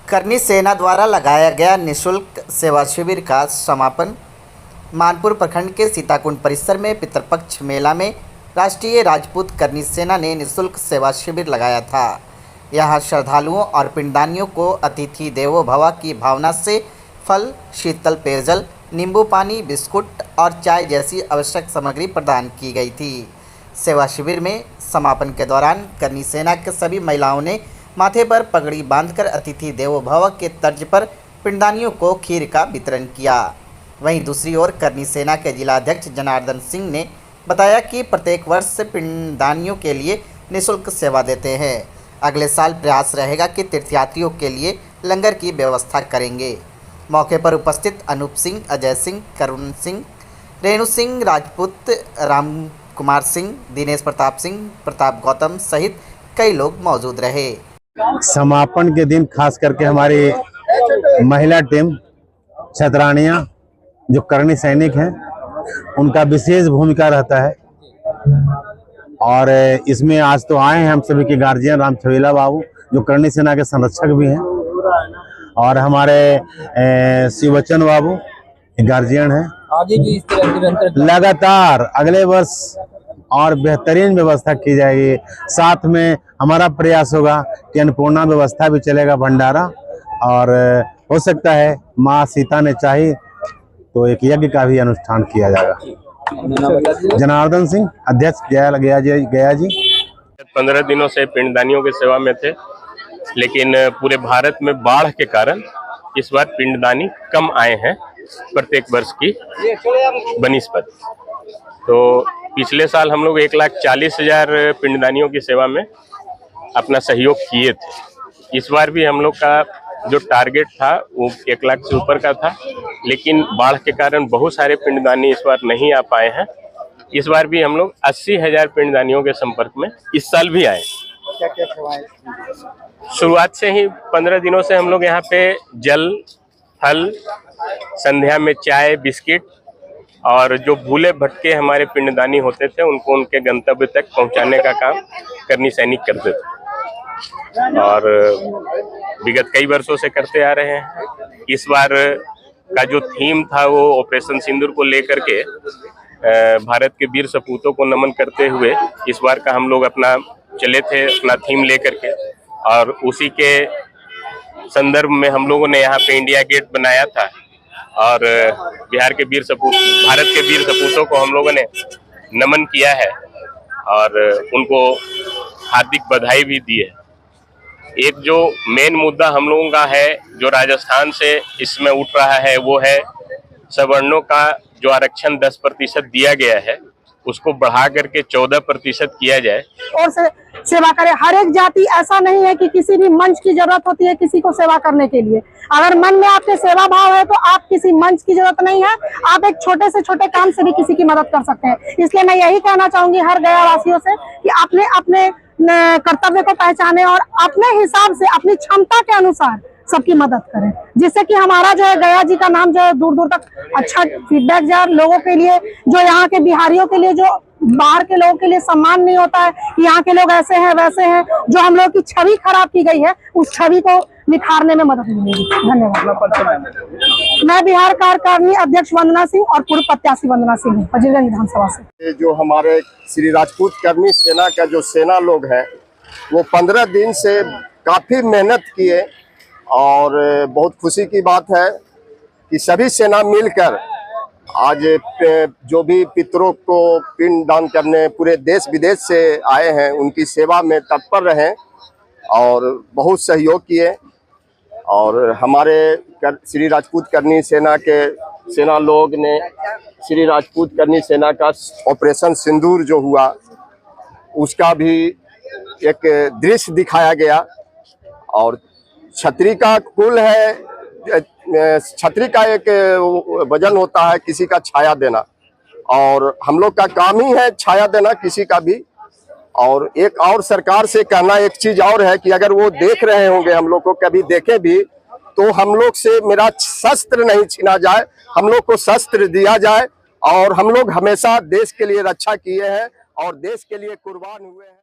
करनी सेना द्वारा लगाया गया निःशुल्क सेवा शिविर का समापन मानपुर प्रखंड के सीताकुंड परिसर में पितृपक्ष मेला में राष्ट्रीय राजपूत करनी सेना ने निःशुल्क सेवा शिविर लगाया था। यहाँ श्रद्धालुओं और पिंडदानियों को अतिथि देवो भव की भावना से फल, शीतल पेयजल, नींबू पानी, बिस्कुट और चाय जैसी आवश्यक सामग्री प्रदान की गई थी। सेवा शिविर में समापन के दौरान करनी सेना के सभी महिलाओं ने माथे पर पगड़ी बांधकर अतिथि देवो भव के तर्ज पर पिंडदानियों को खीर का वितरण किया। वहीं दूसरी ओर करनी सेना के जिलाध्यक्ष जनार्दन सिंह ने बताया कि प्रत्येक वर्ष पिंडदानियों के लिए निःशुल्क सेवा देते हैं। अगले साल प्रयास रहेगा कि तीर्थयात्रियों के लिए लंगर की व्यवस्था करेंगे। मौके पर उपस्थित अनूप सिंह, अजय सिंह, करुण सिंह, रेणु सिंह राजपूत, राम कुमार सिंह, दिनेश प्रताप सिंह, प्रताप गौतम सहित कई लोग मौजूद रहे। समापन के दिन खास करके हमारी महिला टीम छतरानियां जो करनी सैनिक हैं उनका विशेष भूमिका रहता है। और इसमें आज तो आए हैं हम सभी के गार्जियन राम छवेला बाबू जो करनी सेना के संरक्षक भी हैं, और हमारे शिवचन बाबू गार्जियन हैं। आगे भी इस तरह निरंतर लगातार अगले वर्ष और बेहतरीन व्यवस्था की जाएगी। साथ में हमारा प्रयास होगा कि अन्नपूर्णा व्यवस्था भी चलेगा, भंडारा, और हो सकता है माँ सीता ने चाही तो एक यज्ञ का भी अनुष्ठान किया जाएगा। जनार्दन सिंह, अध्यक्ष गया जी। 15 दिनों से पिंडदानियों की सेवा में थे, लेकिन पूरे भारत में बाढ़ के कारण इस बार पिंडदानी कम आए हैं प्रत्येक वर्ष की बनिस्पत। तो पिछले साल हम लोग 1,40,000 पिंडदानियों की सेवा में अपना सहयोग किए थे। इस बार भी हम लोग का जो टारगेट था वो 1 लाख से ऊपर का था, लेकिन बाढ़ के कारण बहुत सारे पिंडदानी इस बार नहीं आ पाए हैं। इस बार भी हम लोग 80,000 पिंडदानियों के संपर्क में इस साल भी आए। क्या सेवाएं? शुरुआत से ही 15 दिनों से हम लोग यहाँ पे जल, फल, संध्या में चाय, बिस्किट और जो भूले भटके हमारे पिंडदानी होते थे उनको उनके गंतव्य तक पहुँचाने का काम करनी सैनिक करते थे और विगत कई वर्षों से करते आ रहे हैं। इस बार का जो थीम था वो ऑपरेशन सिंदूर को लेकर के भारत के वीर सपूतों को नमन करते हुए इस बार का हम लोग अपना चले थे, अपना थीम लेकर के, और उसी के संदर्भ में हम लोगों ने यहाँ पे इंडिया गेट बनाया था और बिहार के वीर सपूत, भारत के वीर सपूतों को हम लोगों ने नमन किया है और उनको हार्दिक बधाई भी दी है। एक जो मेन मुद्दा हम लोगों का है जो राजस्थान से इसमें उठ रहा है वो है सवर्णों का जो आरक्षण 10% दिया गया है उसको बढ़ा करके 14% किया जाए और सेवा करें। हर एक जाति ऐसा नहीं है कि किसी भी मंच की जरूरत होती है किसी को सेवा करने के लिए। अगर मन में आपके सेवा भाव है तो आप किसी मंच की जरूरत नहीं है, आप एक छोटे से छोटे काम से भी किसी की मदद कर सकते हैं। इसलिए मैं यही कहना चाहूंगी हर गया वासियों से कि अपने अपने कर्तव्य को पहचाने और अपने हिसाब से अपनी क्षमता के अनुसार सबकी मदद करें, जिससे कि हमारा जो है गया जी का नाम जो है दूर दूर तक अच्छा फीडबैक जाए लोगों के लिए, जो यहाँ के बिहारियों के लिए, जो बाहर के लोगों के लिए सम्मान नहीं होता है कि यहाँ के लोग ऐसे हैं वैसे हैं, जो हम लोग की छवि खराब की गई है उस छवि को निखारने में मदद मिलेगी। धन्यवाद। मैं बिहार कार्यकारिणी अध्यक्ष वंदना सिंह और पूर्व प्रत्याशी वंदना सिंह हूँ फजीलगंज विधानसभा से। जो हमारे श्री राजपूत करनी सेना का जो सेना लोग हैं वो 15 दिन से काफी मेहनत किए और बहुत खुशी की बात है कि सभी सेना मिलकर आज जो भी पितरों को पिंड दान करने पूरे देश विदेश से आए हैं उनकी सेवा में तत्पर रहे और बहुत सहयोग किए। और हमारे श्री राजपूत करनी सेना के सेना लोग ने श्री राजपूत करनी सेना का ऑपरेशन सिंदूर जो हुआ उसका भी एक दृश्य दिखाया गया। और छतरी का कुल है, छतरी का एक वजन होता है किसी का छाया देना, और हम लोग का काम ही है छाया देना किसी का भी। और एक और सरकार से कहना एक चीज और है कि अगर वो देख रहे होंगे हम लोग को, कभी देखे भी, तो हम लोग से मेरा शस्त्र नहीं छीना जाए, हम लोग को शस्त्र दिया जाए। और हम लोग हमेशा देश के लिए रक्षा किए हैं और देश के लिए कुर्बान हुए हैं।